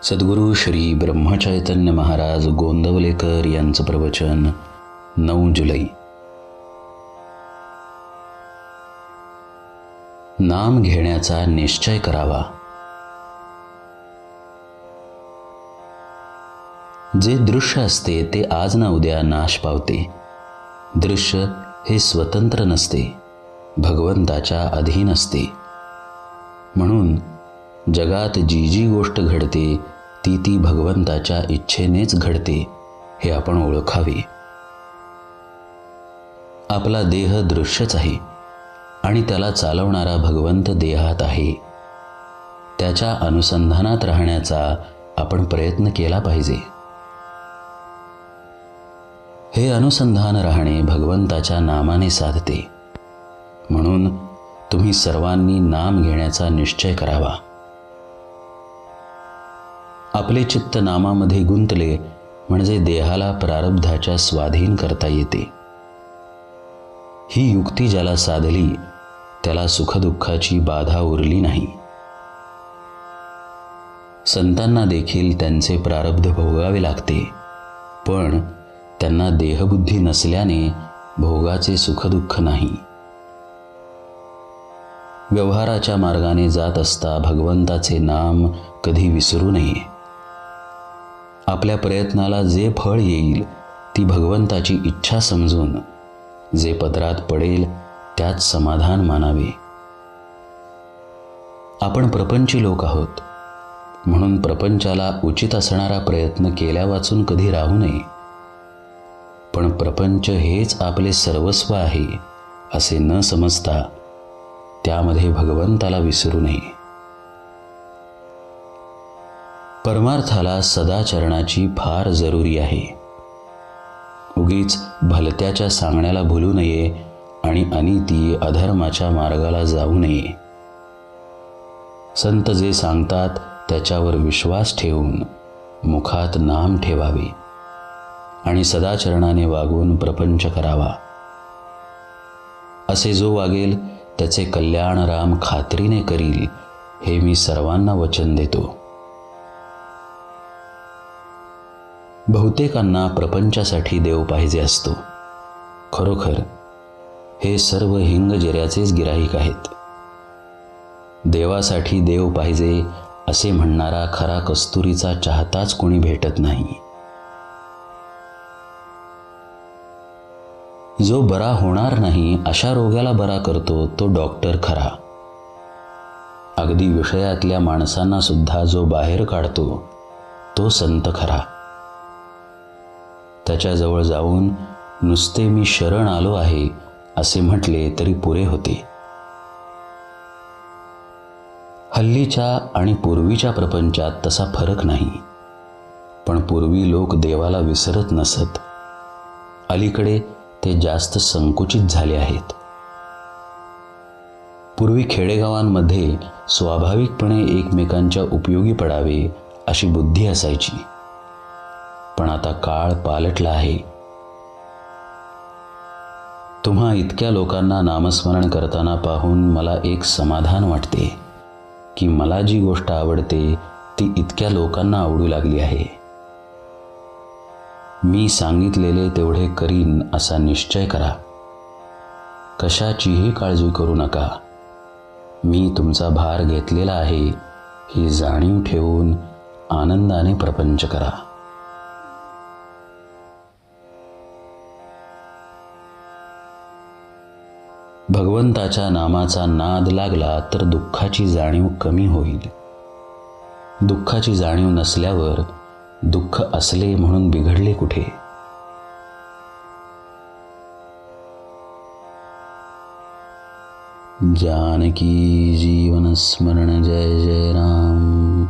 सद्गुरू श्री ब्रह्मचैतन्य महाराज गोंदवलेकर यांचं प्रवचन 9 जुलै. नाम घेण्याचा निश्चय करावा. जे दृश्य असते ते आज ना उद्या नाश पावते. दृश्य हे स्वतंत्र नसते, भगवंताच्या अधीन असते. म्हणून जगात जी जी गोष्ट घडते ती भगवंताच्या इच्छेनेच घडते हे आपण ओळखावे. आपला देह दृश्यच आहे आणि त्याला चालवणारा भगवंत देहात आहे. त्याच्या अनुसंधानात राहण्याचा आपण प्रयत्न केला पाहिजे. हे अनुसंधान राहणे भगवंताच्या नामाने साधते. म्हणून तुम्ही सर्वांनी नाम घेण्याचा निश्चय करावा. आपले चित्त नामामध्ये गुंतले म्हणजे देहाला प्रारब्धाच्या स्वाधीन करता येते. ही युक्ती ज्याला साधली त्याला सुखदुःखाची बाधा उरली नाही. संतांना देखील त्यांचे प्रारब्ध भोगावे लागते, पण त्यांना देहबुद्धी नसल्याने भोगाचे सुखदुःख नाही. व्यवहाराच्या मार्गाने जात असता भगवंताचे नाम कधी विसरू नये. आपल्या प्रयत्नाला जे फळ येईल ती भगवंताची इच्छा समजून जे पदरात पडेल त्यात समाधान मानावे. आपण प्रपंची लोक आहोत, म्हणून प्रपंचाला उचित असणारा प्रयत्न केल्या वाचून कधी राहू नये. पण प्रपंच हेच आपले सर्वस्व आहे असे न समजता त्यामध्ये भगवंताला विसरू नये. परमार्थाला सदाचरणाची फार जरुरी आहे. उगीच भलत्याच्या सांगण्याला भुलू नये आणि अनिती अधर्माच्या मार्गाला जाऊ नये. संत जे सांगतात त्याच्यावर विश्वास ठेवून मुखात नाम ठेवावे आणि सदाचरणाने वागून प्रपंच करावा. असे जो वागेल त्याचे कल्याण राम खात्रीने करील हे मी सर्वांना वचन देतो. बहुतेकांना प्रपंचासाठी देव पाहिजे असतो. खरोखर हे सर्व हिंगजिऱ्याचेच गिराईक आहेत. देवासाठी देव पाहिजे असे म्हणणारा खरा कस्तुरीचा चाहताच कोणी भेटत नाही. जो बरा होणार नाही अशा रोग्याला बरा करतो तो डॉक्टर खरा. अगदी विषयातल्या माणसांना सुद्धा जो बाहेर काढतो तो संत खरा. त्याच्याजवळ जाऊन नुसते मी शरण आलो आहे असे म्हटले तरी पुरे होते. हल्लीच्या आणि पूर्वीच्या प्रपंचात तसा फरक नाही. पण पूर्वी लोक देवाला विसरत नसत. अलीकडे ते जास्त संकुचित झाले आहेत. पूर्वी खेडेगावांमध्ये स्वाभाविकपणे एकमेकांच्या उपयोगी पडावे अशी बुद्धी असायची. पण आता काळ पालटला आहे. तुम्हा इतक्या लोकांना नामस्मरण करताना पाहून मला एक समाधान वाटते की मला जी गोष्ट आवडते ती इतक्या लोकांना आवडू लागली आहे. मी सांगितलेले तेवढे करीन असा निश्चय करा. कशाचीही काळजी करू नका. मी तुमचा भार घेतलेला आहे ही जाणीव ठेवून आनंदाने प्रपंच करा. भगवंताच्या नामाचा नाद लागला तर दुःखाची जाणीव कमी होईल. दुःखाची जाणीव नसल्यावर दुःख असले म्हणून बिघडले कुठे. जानकी जीवन स्मरण जय जय राम.